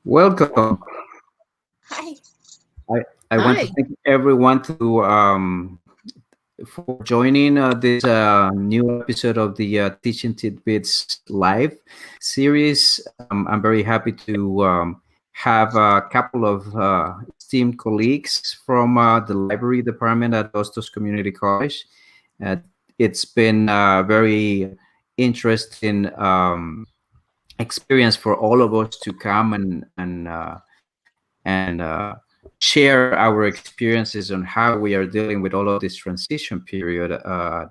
Welcome. Hi. I want to Hi. thank everyone for joining this new episode of the Teaching Tidbits live series. I'm very happy to have a couple of esteemed colleagues from the library department at Hostos Community College. Uh, it's been a very interesting experience for all of us to come and share our experiences on how we are dealing with all of this transition period at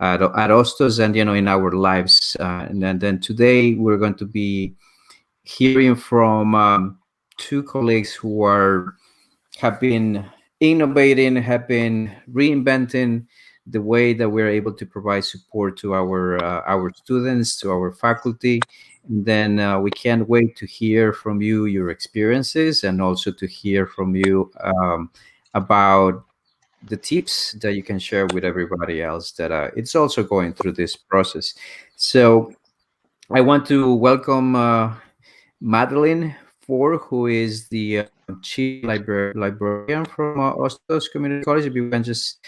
Hostos and in our lives. And then today we're going to be hearing from two colleagues who have been innovating, have been reinventing the way that we're able to provide support to our students, to our faculty. And then we can't wait to hear from you your experiences and also to hear from you about the tips that you can share with everybody else that it's also going through this process. So I want to welcome Madeline Ford, who is the chief librarian from Hostos Community College. If you can just,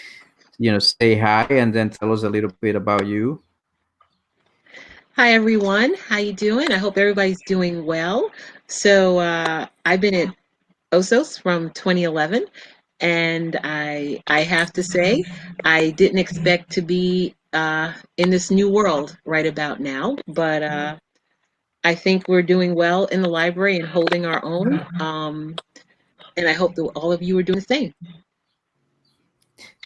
say hi and then tell us a little bit about you. Hi, everyone. How you doing? I hope everybody's doing well. So I've been at OSOS from 2011, and I have to say, I didn't expect to be in this new world right about now, but I think we're doing well in the library and holding our own. And I hope that all of you are doing the same.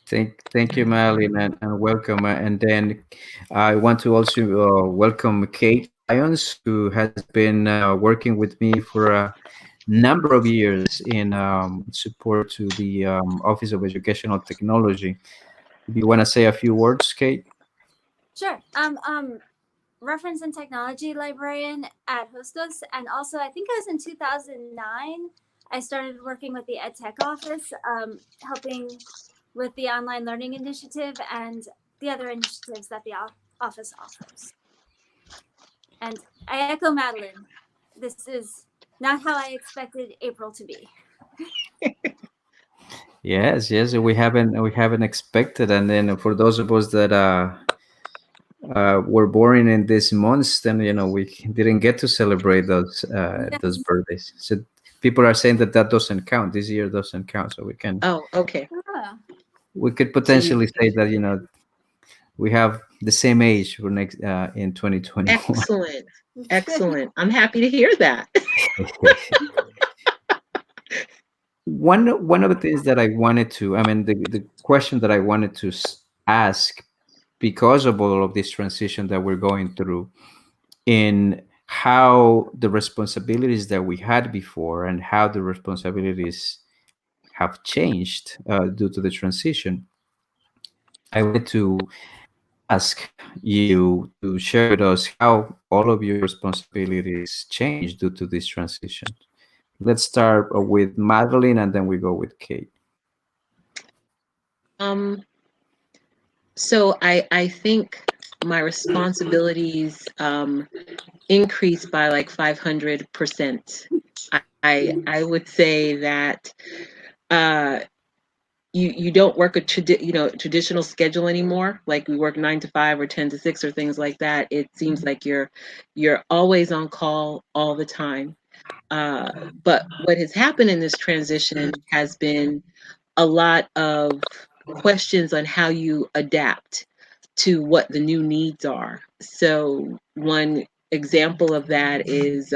Thank you, Madeline, and welcome. And then I want to also welcome Kate Lyons, who has been working with me for a number of years in support to the Office of Educational Technology. If you want to say a few words, Kate. Sure. Reference and technology librarian at Hostos, and also I think it was in 2009 I started working with the Ed Tech office, helping with the online learning initiative and the other initiatives that the office offers. And I echo Madeline. This is not how I expected April to be. Yes, we haven't expected, and then for those of us that were born in these months, then we didn't get to celebrate those Yes. birthdays. So people are saying that that doesn't count. This year doesn't count, so Oh, okay. Ah, we could So you potentially say that we have the same age for next in 2021. excellent, excellent. I'm happy to hear that. One of the things that I wanted to, I mean, the question that I wanted to ask because of all of this transition that we're going through in how the responsibilities that we had before and how the responsibilities have changed due to the transition. I wanted to ask you to share with us how all of your responsibilities changed due to this transition. Let's start with Madeline and then we go with Kate. Um, so I think my responsibilities increased by like 500%. I would say that uh, you don't work a traditional schedule anymore. Like we work 9 to 5 or 10 to 6 or things like that. It seems like you're always on call all the time. But what has happened in this transition has been a lot of questions on how you adapt to what the new needs are. So, one example of that is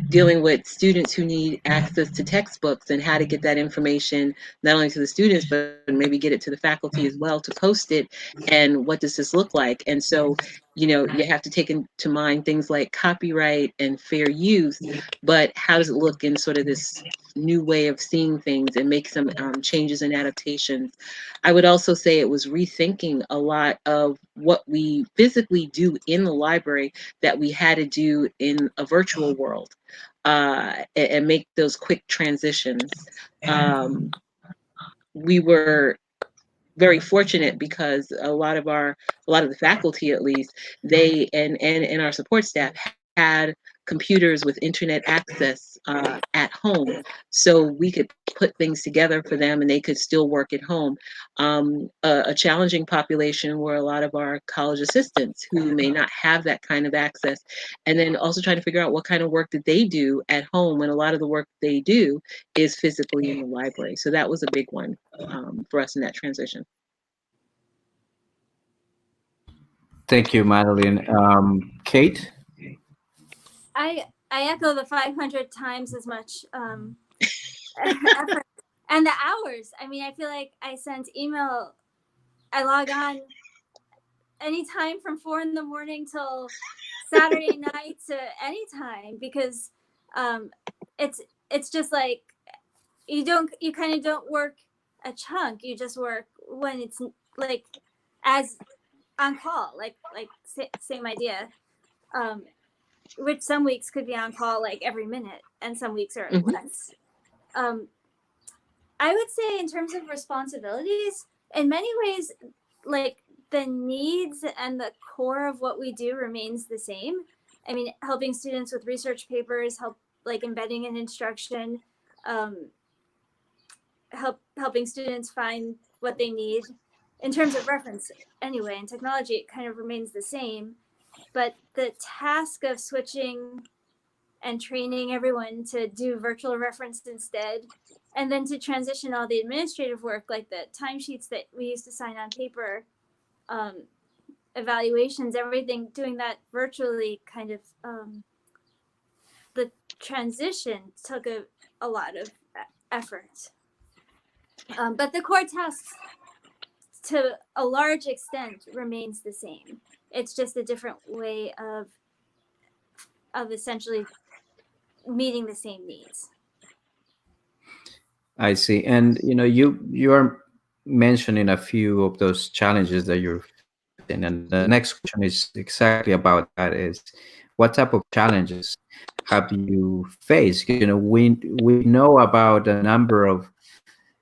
dealing with students who need access to textbooks and how to get that information not only to the students, but maybe get it to the faculty as well to post it. And what does this look like? And so, you have to take into mind things like copyright and fair use, but how does it look in sort of this new way of seeing things and make some changes and adaptations. I would also say it was rethinking a lot of what we physically do in the library that we had to do in a virtual world, and make those quick transitions. We were very fortunate because a lot of the faculty, at least, they and our support staff had computers with internet access at home, so we could put things together for them and they could still work at home. A challenging population were a lot of our college assistants who may not have that kind of access, and then also trying to figure out what kind of work that they do at home when a lot of the work they do is physically in the library. So that was a big one for us in that transition. Thank you, Madeline. Kate? I echo the 500 times as much effort and the hours. I mean, I feel like I sent email. I log on anytime from 4 in the morning till Saturday night to anytime, because it's just like you kind of don't work a chunk. You just work when it's like as on call, like same idea. Which some weeks could be on call like every minute, and some weeks are less. I would say in terms of responsibilities, in many ways, like the needs and the core of what we do remains the same. I mean, helping students with research papers, like embedding in instruction, helping students find what they need in terms of reference anyway, and technology, it kind of remains the same. But the task of switching and training everyone to do virtual reference instead, and then to transition all the administrative work, like the timesheets that we used to sign on paper, evaluations, everything, doing that virtually, kind of the transition took a lot of effort. But the core tasks, to a large extent, remains the same. It's just a different way of essentially meeting the same needs. I see. And you are mentioning a few of those challenges that you're facing. And the next question is exactly about that: is what type of challenges have you faced? We know about a number of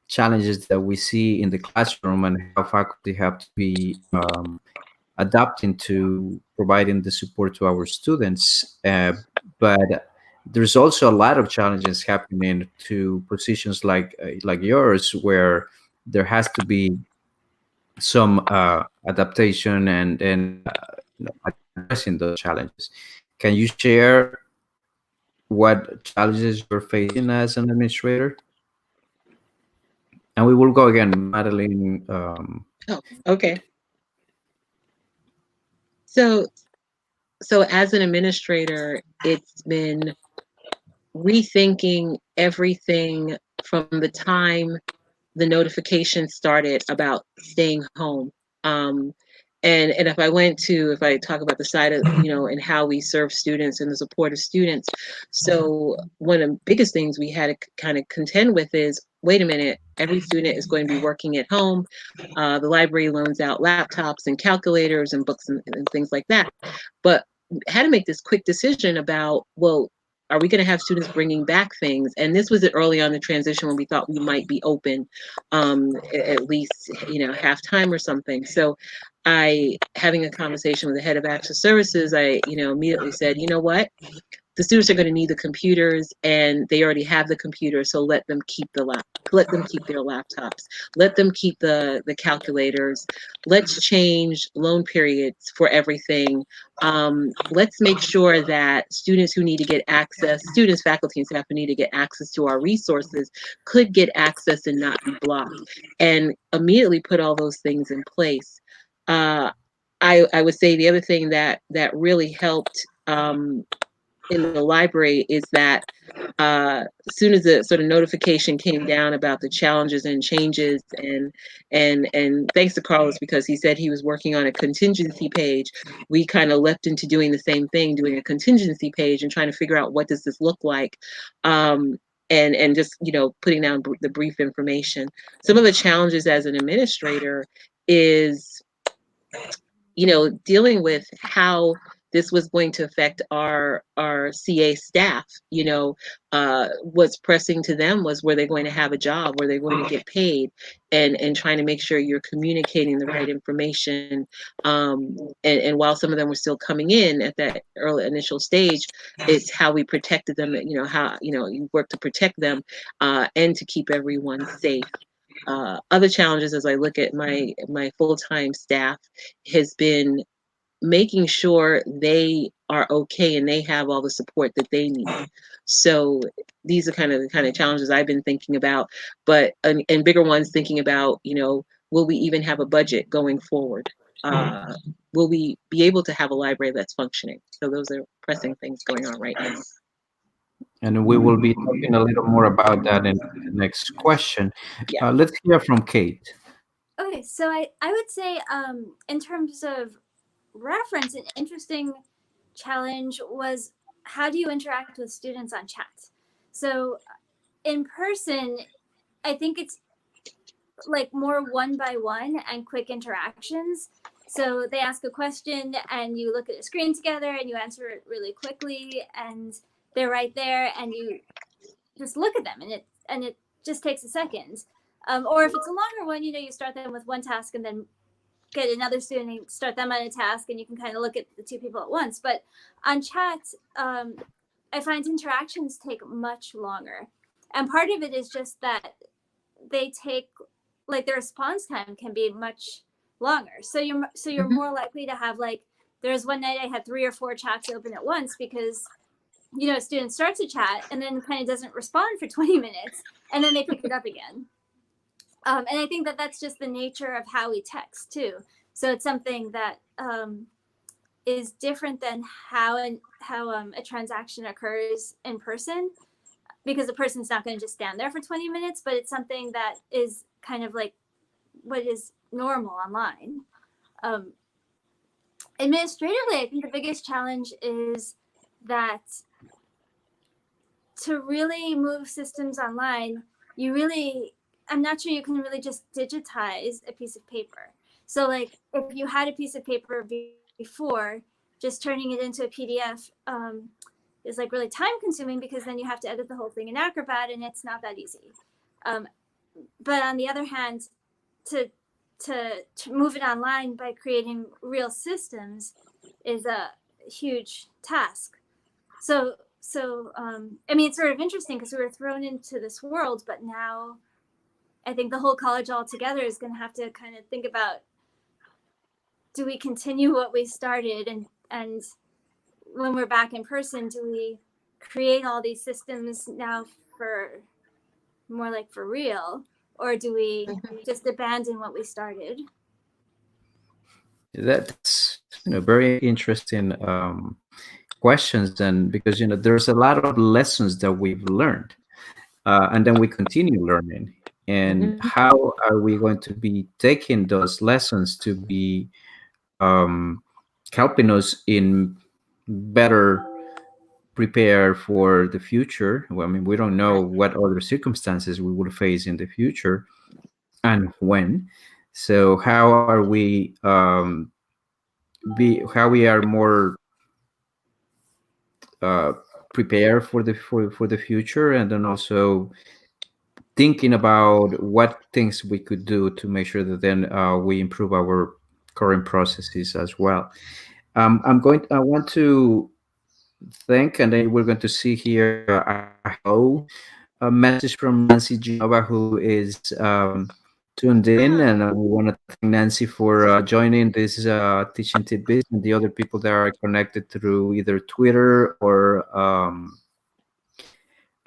challenges that we see in the classroom and how faculty have to be adapting to providing the support to our students. But there's also a lot of challenges happening to positions like yours, where there has to be some adaptation and addressing those challenges. Can you share what challenges you're facing as an administrator? And we will go again, Madeline. Oh, okay. So as an administrator, it's been rethinking everything from the time the notification started about staying home. And if I talk about the side of, and how we serve students and the support of students. So one of the biggest things we had to kind of contend with is, wait a minute, every student is going to be working at home. The library loans out laptops and calculators and books and things like that. But had to make this quick decision about, well, are we going to have students bringing back things? And this was early on the transition when we thought we might be open, at least, half time or something. So having a conversation with the head of access services, I, immediately said, you know what? The students are going to need the computers, and they already have the computers, so let them keep their laptops. Let them keep the calculators. Let's change loan periods for everything. Let's make sure that students who need to get access, students, faculty, and staff who need to get access to our resources could get access and not be blocked. And immediately put all those things in place. I would say the other thing that really helped in the library is that as soon as the sort of notification came down about the challenges and changes, and thanks to Carlos because he said he was working on a contingency page, we kind of leapt into doing the same thing, doing a contingency page and trying to figure out what does this look like, and just putting down the brief information. Some of the challenges as an administrator is dealing with how this was going to affect our CA staff. What's pressing to them was, were they going to have a job? Were they going to get paid? And trying to make sure you're communicating the right information. And while some of them were still coming in at that early initial stage, it's how we protected them. How you work to protect them and to keep everyone safe. Other challenges as I look at my full-time staff has been making sure they are okay and they have all the support that they need. So these are the kind of challenges I've been thinking about, but and bigger ones thinking about, will we even have a budget going forward? Will we be able to have a library that's functioning? So those are pressing things going on right now. And we will be talking a little more about that in the next question. Yeah. Let's hear from Kate. Okay, so I would say in terms of reference, an interesting challenge was, how do you interact with students on chat? So in person, I think it's like more one by one and quick interactions. So they ask a question and you look at the screen together and you answer it really quickly, and they're right there and you just look at them, and it just takes a second. Or if it's a longer one, you start them with one task and then get another student and start them on a task, and you can kind of look at the two people at once. But on chat, I find interactions take much longer. And part of it is just that they take, like, the response time can be much longer. So you're more likely to have, like, there was one night I had 3 or 4 chats open at once because, a student starts a chat and then kind of doesn't respond for 20 minutes and then they pick it up again. And I think that that's just the nature of how we text too. So it's something that is different than how a transaction occurs in person, because the person's not going to just stand there for 20 minutes, but it's something that is kind of like what is normal online. Administratively, I think the biggest challenge is that to really move systems online, I'm not sure you can really just digitize a piece of paper. So like if you had a piece of paper before, just turning it into a PDF is like really time consuming, because then you have to edit the whole thing in Acrobat and it's not that easy. But on the other hand, to move it online by creating real systems is a huge task. So I mean, it's sort of interesting because we were thrown into this world, but now I think the whole college altogether is going to have to kind of think about, do we continue what we started, and when we're back in person, do we create all these systems now for more like for real, or do we just abandon what we started? That's very interesting questions, and because there's a lot of lessons that we've learned, and then we continue learning. And how are we going to be taking those lessons to be helping us in better prepare for the future? Well, I mean, we don't know what other circumstances we will face in the future and when. So how are we how we are more prepared for the future, and then also thinking about what things we could do to make sure that then we improve our current processes as well. I want to thank, and then we're going to see here a message from Nancy Genova, who is tuned in, and we want to thank Nancy for joining this Teaching Tidbits, and the other people that are connected through either Twitter or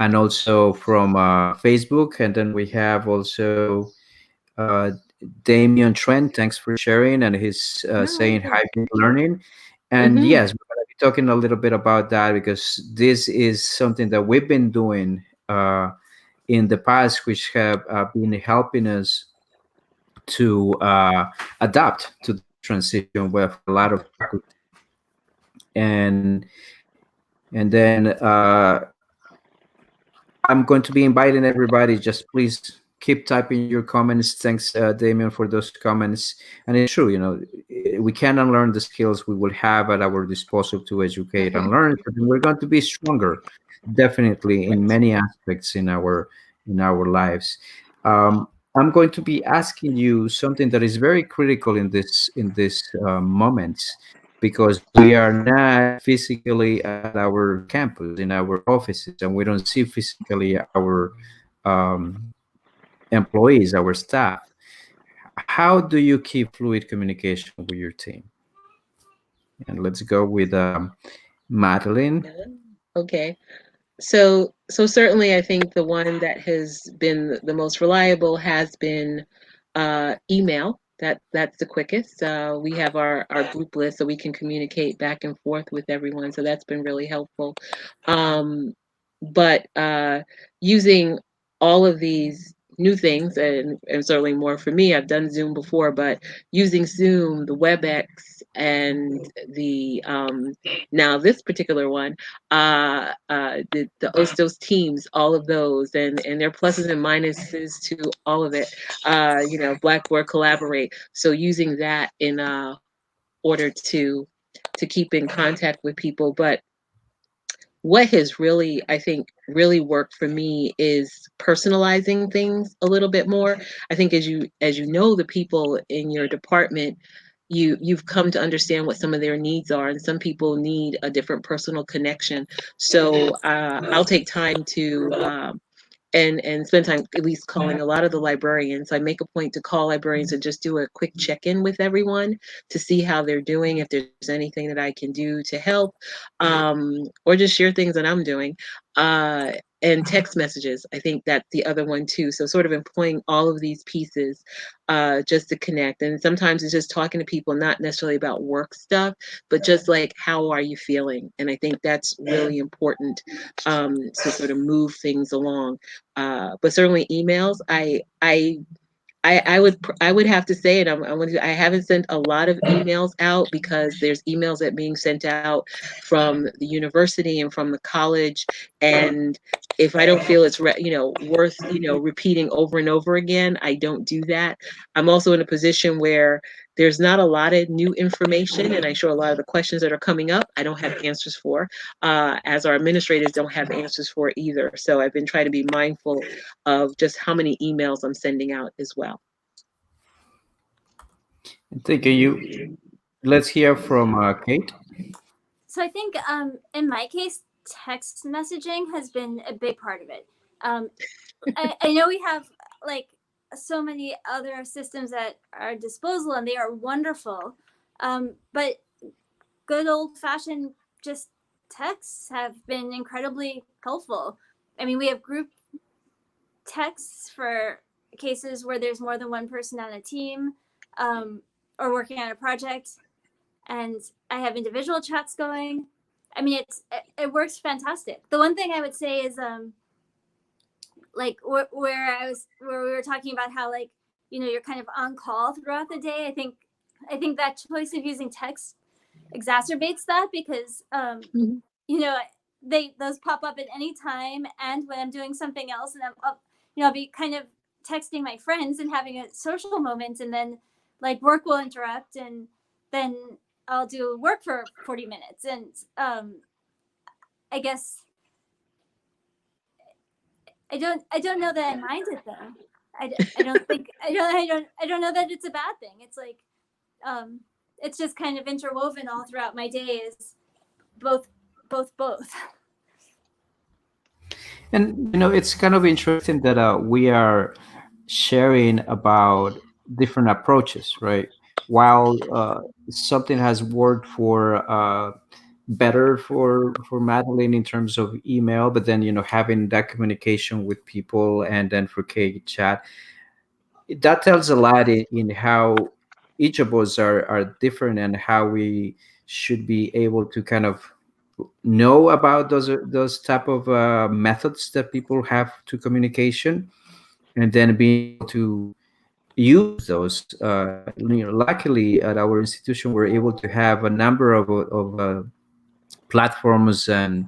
and also from Facebook. And then we have also Damien Trent. Thanks for sharing, and he's saying hybrid learning. And yes, we're going to talking a little bit about that because this is something that we've been doing in the past, which have been helping us to adapt to this transition with a lot of faculty. And and then I'm going to be inviting everybody. Just please keep typing your comments. Thanks, Damien, for those comments. And it's true, we can unlearn the skills we will have at our disposal to educate and learn, but we're going to be stronger, definitely in many aspects in our lives. I'm going to be asking you something that is very critical in this moments, because we are not physically at our campus, in our offices, and we don't see physically our um, employees, our staff. How do you keep fluid communication with your team? And let's go with Madeline. Okay. So certainly I think the one that has been the most reliable has been email. That's the quickest. We have our group list so we can communicate back and forth with everyone. So that's been really helpful. Um, but using all of these new things, and certainly more for me, I've done Zoom before, but using Zoom, the WebEx, and the now this particular one, the Hostos teams, all of those, and their pluses and minuses to all of it. Blackboard Collaborate. So using that in order to keep in contact with people. But what has really, I think, really worked for me is personalizing things a little bit more. I think as you know the people in your department, you've come to understand what some of their needs are, and some people need a different personal connection. So I'll take time to and spend time at least calling a lot of the librarians. I make a point to call librarians and just do a quick check-in with everyone to see how they're doing, if there's anything that I can do to help, or just share things that I'm doing. Uh, and text messages, I think that's the other one too. So sort of employing all of these pieces just to connect. And sometimes it's just talking to people, not necessarily about work stuff, but just like, how are you feeling? And I think that's really important to sort of move things along. But certainly emails, I would have to say it. I haven't sent a lot of emails out because there's emails that are being sent out from the university and from the college, and if I don't feel it's worth repeating over and over again, I don't do that. I'm also in a position where there's not a lot of new information, and I'm sure a lot of the questions that are coming up I don't have answers for, as our administrators don't have answers for either. So I've been trying to be mindful of just how many emails I'm sending out as well. Thank you. Let's hear from Kate. So I think in my case, text messaging has been a big part of it. I know we have like so many other systems at our disposal, and they are wonderful. But good old fashioned just texts have been incredibly helpful. I mean, we have group texts for cases where there's more than one person on a team, or working on a project, and I have individual chats going. I mean, it works fantastic. The one thing I would say is like where we were talking about how, like, you're kind of on call throughout the day. I think that choice of using text exacerbates that, because Mhm. you know those pop up at any time, and when I'm doing something else, and I'll be kind of texting my friends and having a social moment, and then like work will interrupt, and then I'll do work for 40 minutes, and I guess I don't know that I mind it though. I don't think I don't know that it's a bad thing. It's like it's just kind of interwoven all throughout my days, both. And it's kind of interesting that we are sharing about different approaches, right? While something has worked for better for Madeline in terms of email, but then having that communication with people, and then for Kate, chat, that tells a lot in how each of us are different, and how we should be able to kind of know about those type of methods that people have to communication, and then being able to use those. Luckily, at our institution, we're able to have a number of platforms and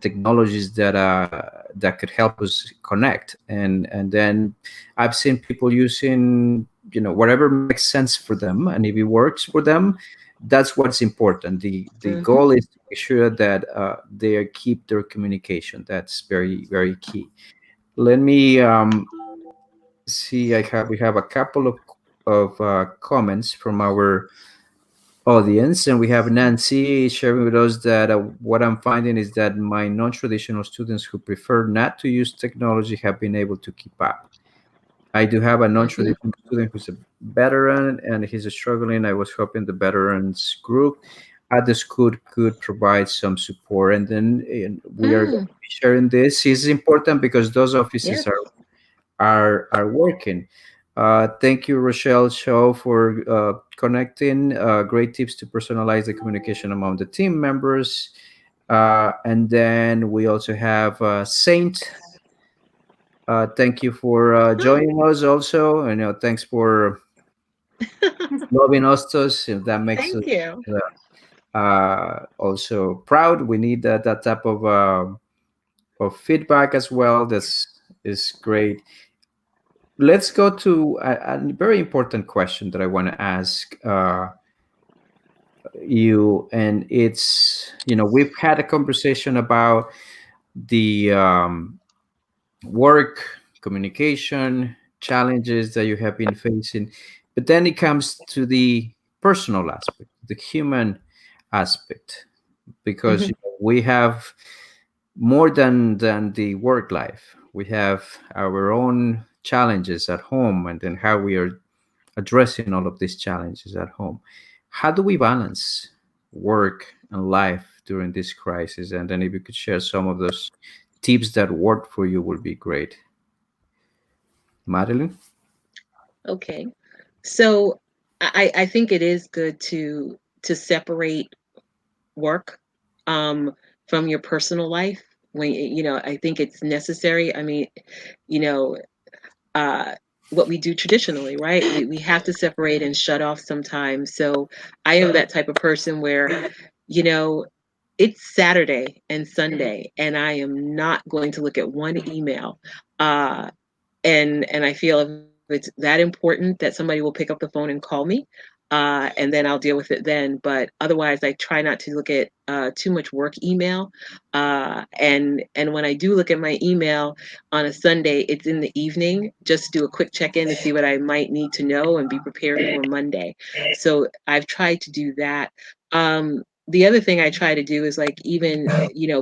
technologies that could help us connect. And then I've seen people using, whatever makes sense for them, and if it works for them, that's what's important. The Mhm. goal is to make sure that they keep their communication. That's very, very key. Let me see. We have a couple of comments from our audience, and we have Nancy sharing with us that what I'm finding is that my non-traditional students who prefer not to use technology have been able to keep up. I do have a Mhm. non-traditional student who's a veteran and he's struggling. I was hoping the veterans group at the school could provide some support, and then we are going Mm. to be sharing this. Is important because those offices Yes. are working. Thank you, Rochelle Shaw, for connecting. Great tips to personalize the communication among the team members. And then we also have Saint. Thank you for joining us also. And thanks for loving Hostos. If that makes us Thank you. also proud. We need that type of feedback as well. This is great. Let's go to a very important question that I want to ask you, and it's, we've had a conversation about the work communication challenges that you have been facing, but then it comes to the personal aspect, the human aspect, because Mhm. we have more than the work life. We have our own challenges at home, and then how we are addressing all of these challenges at home. How do we balance work and life during this crisis? And then if you could share some of those tips that work for you, would be great. Madeline? Okay. So I think it is good to separate work um, from your personal life. I think it's necessary. I mean, you know, uh, what we do traditionally, right? We have to separate and shut off sometimes. So I am that type of person where, you know, it's Saturday and Sunday, and I am not going to look at one email. Uh, and I feel if it's that important that somebody will pick up the phone and call me, and then I'll deal with it then. But otherwise, I try not to look at too much work email. And when I do look at my email on a Sunday, it's in the evening just to do a quick check in to see what I might need to know and be prepared for Monday. So I've tried to do that. The other thing I try to do is like even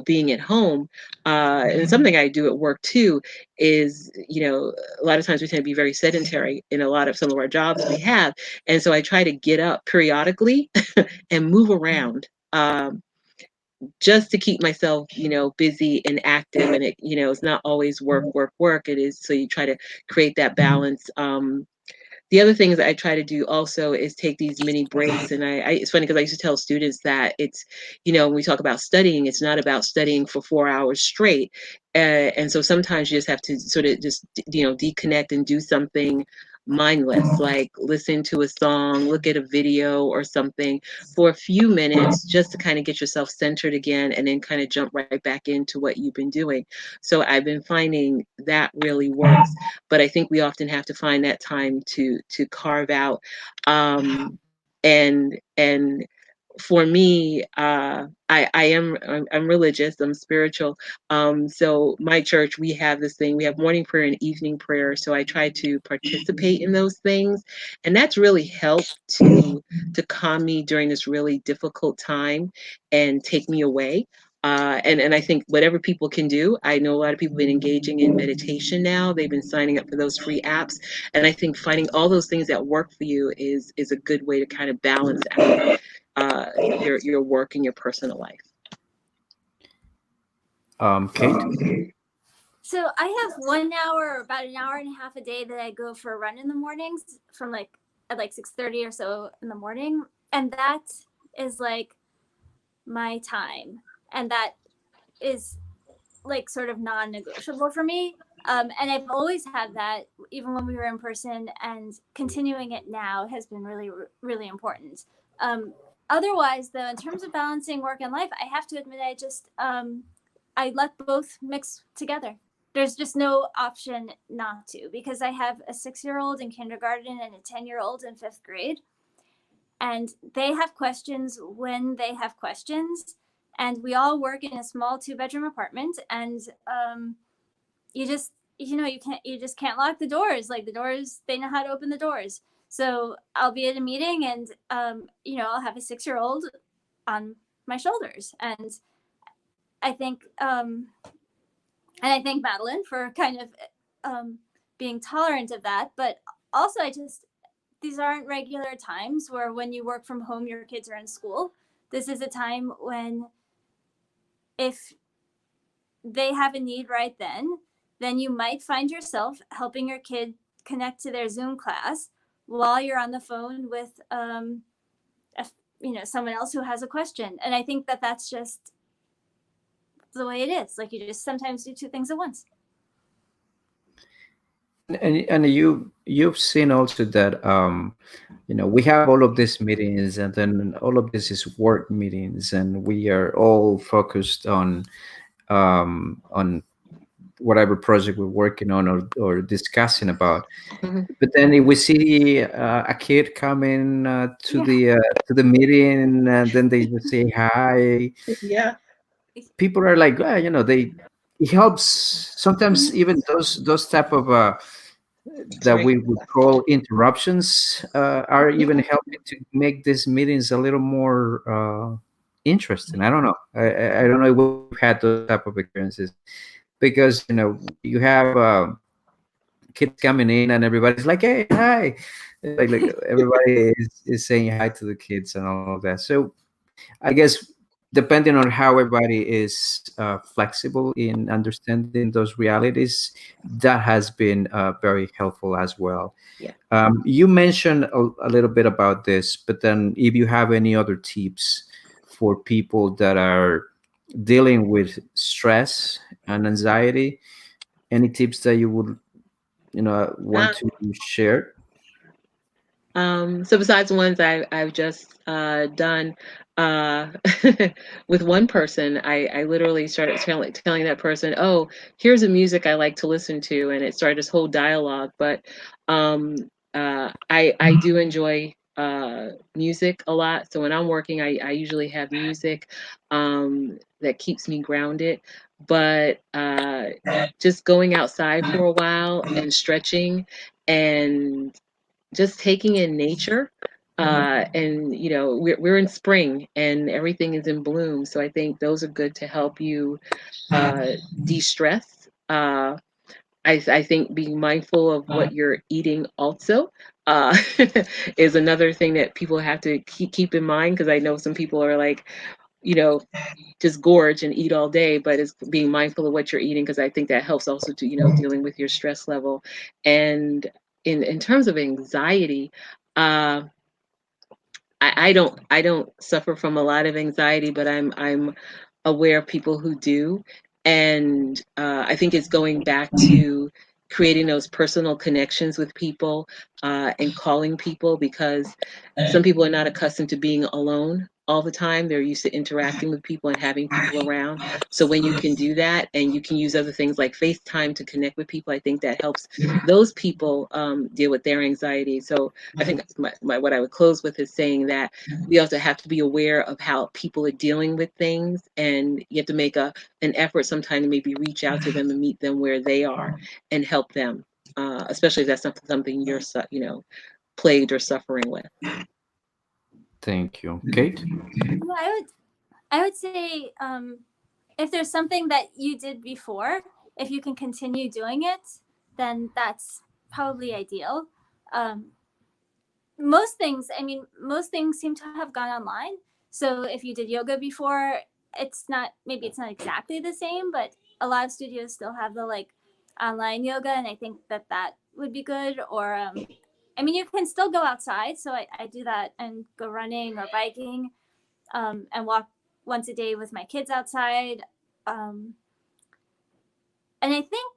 being at home, and something I do at work too is a lot of times we tend to be very sedentary in a lot of some of our jobs we have, and so I try to get up periodically and move around, just to keep myself busy and active. And it's not always work work work. It is, so you try to create that balance. The other things that I try to do also is take these mini breaks. And it's funny because I used to tell students that it's, when we talk about studying, it's not about studying for 4 hours straight. And so sometimes you just have to sort of just, deconnect and do something mindless, like listen to a song, look at a video or something for a few minutes, just to kind of get yourself centered again and then kind of jump right back into what you've been doing. So I've been finding that really works, but I think we often have to find that time to carve out. And for me, I'm religious, I'm spiritual. So my church, we have this thing, we have morning prayer and evening prayer. So I try to participate in those things, and that's really helped to calm me during this really difficult time and take me away. And I think whatever people can do, I know a lot of people have been engaging in meditation now. They've been signing up for those free apps, and I think finding all those things that work for you is a good way to kind of balance out your work and your personal life. Kate? So I have 1 hour, about an hour and a half a day that I go for a run in the mornings from like at like 6:30 or so in the morning, and that is like my time. and that is like sort of non-negotiable for me. And I've always had that, even when we were in person, and continuing it now has been really, really important. Otherwise, though, in terms of balancing work and life, I have to admit, I let both mix together. There's just no option not to, because I have a 6-year-old in kindergarten and a 10-year-old in 5th grade, and they have questions when they have questions, and we all work in a small 2-bedroom apartment, and you just you just can't lock the doors. Like, the doors, they know how to open the doors. So I'll be at a meeting, and I'll have a 6-year-old on my shoulders, and I think Madeline for kind of being tolerant of that. But also, these aren't regular times where, when you work from home, your kids are in school. This is a time when, if they have a need right then you might find yourself helping your kid connect to their Zoom class while you're on the phone with someone else who has a question. And I think that that's just the way it is. Like, you just sometimes do 2 things at once. And you've seen also that we have all of these meetings, and then all of this is work meetings, and we are all focused on whatever project we're working on, or discussing about. But then if we see a kid coming to the meeting, and then they just say hi, Yeah. people are like, it helps sometimes. Even those type of that Sorry. we would call interruptions are even helping to make these meetings a little more interesting. I don't know. I don't know if we've had those type of experiences, because you have kids coming in, and everybody's like, hey, hi, like everybody is saying hi to the kids and all of that. So I guess, depending on how everybody is flexible in understanding those realities, that has been very helpful as well. Yeah. You mentioned a little bit about this, but then if you have any other tips for people that are dealing with stress and anxiety, any tips that you would want to share? So besides the ones I've just done, uh, with one person, I literally started telling that person, "Oh, here's a music I like to listen to," and it started this whole dialogue. But I do enjoy music a lot. So when I'm working, I usually have music that keeps me grounded. But just going outside for a while and stretching and just taking in nature, and we're in spring and everything is in bloom, so I think those are good to help you de-stress. I think being mindful of what you're eating also uh, is another thing that people have to keep in mind, because I know some people are like, you know just gorge and eat all day, but it's being mindful of what you're eating, because I think that helps also to dealing with your stress level. And in terms of anxiety, uh I don't suffer from a lot of anxiety, but I'm aware of people who do. And I think it's going back to creating those personal connections with people, and calling people, because some people are not accustomed to being alone all the time. They're used to interacting with people and having people around. So when you can do that, and you can use other things like FaceTime to connect with people, I think that helps those people deal with their anxiety. So I think what I would close with is saying that we also have to be aware of how people are dealing with things, and you have to make an effort sometime to maybe reach out to them and meet them where they are and help them, especially if that's something you're plagued or suffering with. Thank you, Kate. Yeah, I would say, if there's something that you did before, if you can continue doing it, then that's probably ideal. Um, most things seem to have gone online. So if you did yoga before, maybe it's not exactly the same, but a lot of studios still have the like online yoga, and I think that would be good. Or you can still go outside, so I do that and go running or biking, and walk once a day with my kids outside. And I think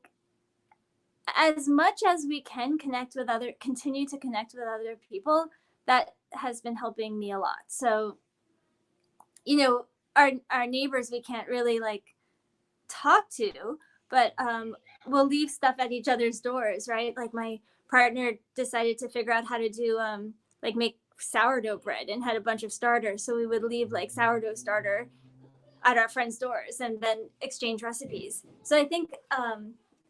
as much as we can continue to connect with other people, that has been helping me a lot. So, our neighbors, we can't really like talk to, but we'll leave stuff at each other's doors, right? Like my partner decided to figure out how to do like make sourdough bread and had a bunch of starters. So we would leave like sourdough starter at our friends' doors and then exchange recipes. So I think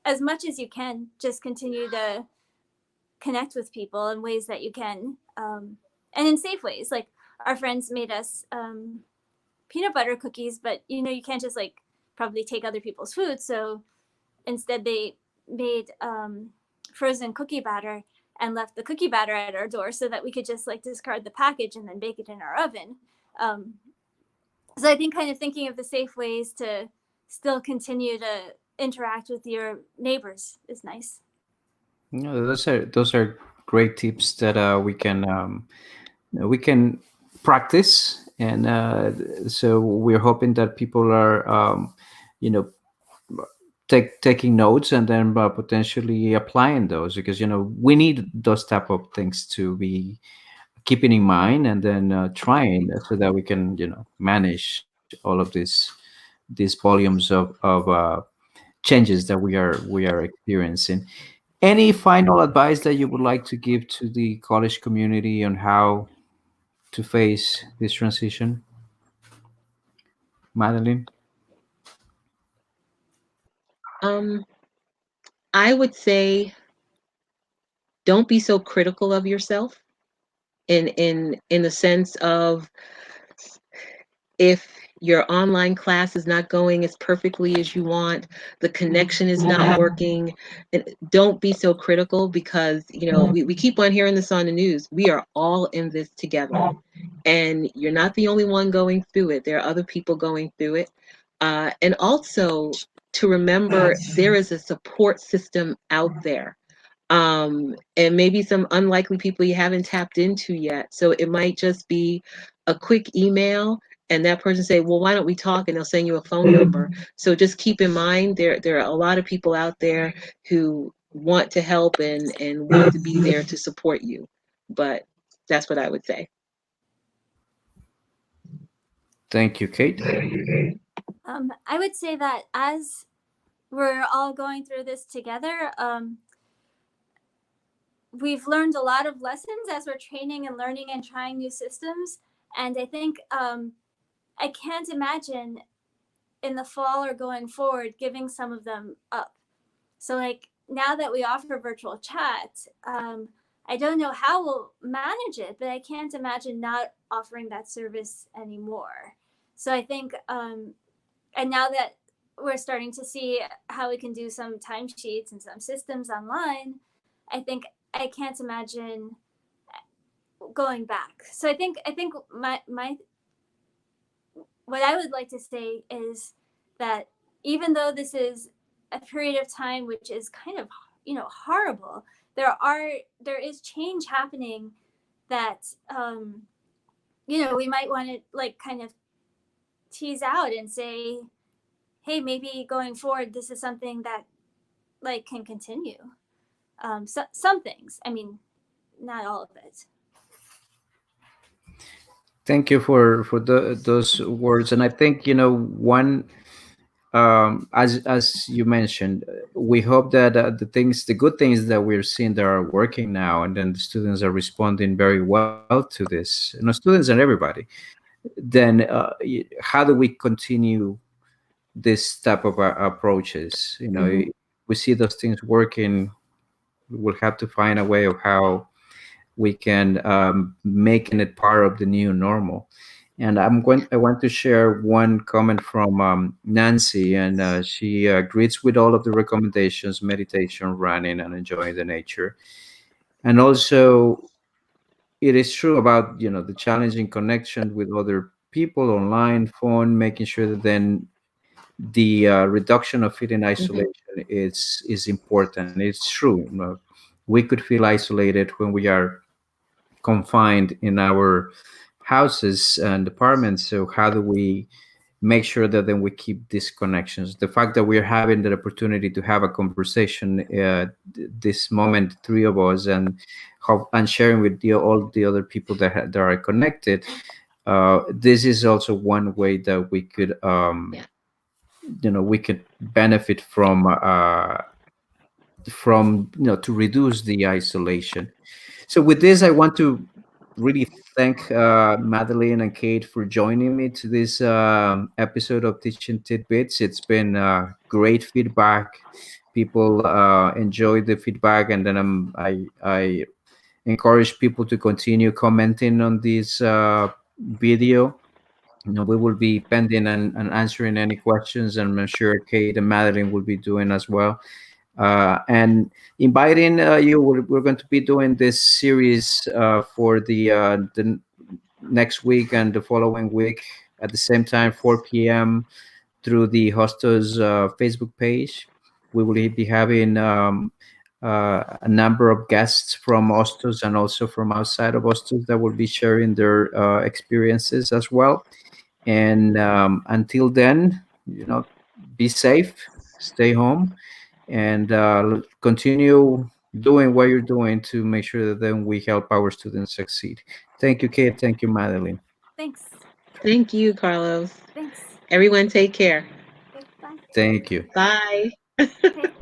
as much as you can, just continue to connect with people in ways that you can, and in safe ways. Like our friends made us peanut butter cookies, but you can't just like probably take other people's food. So instead they made frozen cookie batter and left the cookie batter at our door so that we could just like discard the package and then bake it in our oven. So I think kind of thinking of the safe ways to still continue to interact with your neighbors is nice. Those are great tips that we can practice, and so we're hoping that people are you know taking notes and then potentially applying those, because we need those type of things to be keeping in mind, and then trying, so that we can manage all of these volumes of changes that we are experiencing. Any final advice that you would like to give to the college community on how to face this transition, Madeline? Um, I would say don't be so critical of yourself in the sense of, if your online class is not going as perfectly as you want, the connection is not working, and don't be so critical, because we keep on hearing this on the news. We are all in this together, and you're not the only one going through it. There are other people going through it, and also to remember there is a support system out there, and maybe some unlikely people you haven't tapped into yet. So it might just be a quick email, and that person say, well, why don't we talk? And they'll send you a phone number. So just keep in mind, there are a lot of people out there who want to help and want to be there to support you. But that's what I would say. Thank you, Kate. I would say that as we're all going through this together, we've learned a lot of lessons as we're training and learning and trying new systems. And I think I can't imagine in the fall or going forward giving some of them up. So like now that we offer virtual chat, I don't know how we'll manage it, but I can't imagine not offering that service anymore. So I think, and now that we're starting to see how we can do some timesheets and some systems online, I think I can't imagine going back. So I think my what I would like to say is that even though this is a period of time which is kind of horrible, there is change happening that we might want to like kind of tease out and say, hey, maybe going forward this is something that like can continue. So some things, I mean, not all of it. Thank you for those words. And I think one, as you mentioned, we hope that the good things that we're seeing that are working now, and then the students are responding very well to this. Students and everybody. Then how do we continue this type of approaches? We see those things working. We'll have to find a way of how we can making it part of the new normal. And I want to share one comment from Nancy, and she agrees with all of the recommendations: meditation, running, and enjoying the nature. And also, it is true about the challenging connection with other people online, phone, making sure that then the reduction of feeling Hmm. isolation is important. It's true. We could feel isolated when we are confined in our houses and apartments. So how do we make sure that then we keep these connections. The fact that we're having the opportunity to have a conversation this moment, three of us, and sharing with all the other people that are connected. This is also one way that we could, we could benefit from to reduce the isolation. So with this, I want to really thank Madeline and Kate for joining me to this episode of Teaching Tidbits. It's been great feedback. People enjoy the feedback, and then I encourage people to continue commenting on this video. We will be pending and answering any questions, and I'm sure Kate and Madeline will be doing as well. And inviting you, we're going to be doing this series for the next week and the following week at the same time, 4 p.m. through the Hostos Facebook page. We will be having a number of guests from Hostos and also from outside of Hostos that will be sharing their experiences as well. And until then, be safe, stay home, and continue doing what you're doing to make sure that then we help our students succeed. Thank you, Kate. Thank you, Madeline. Thanks. Thank you, Carlos. Thanks. Everyone take care. Okay, bye. Thank you. Bye. Okay.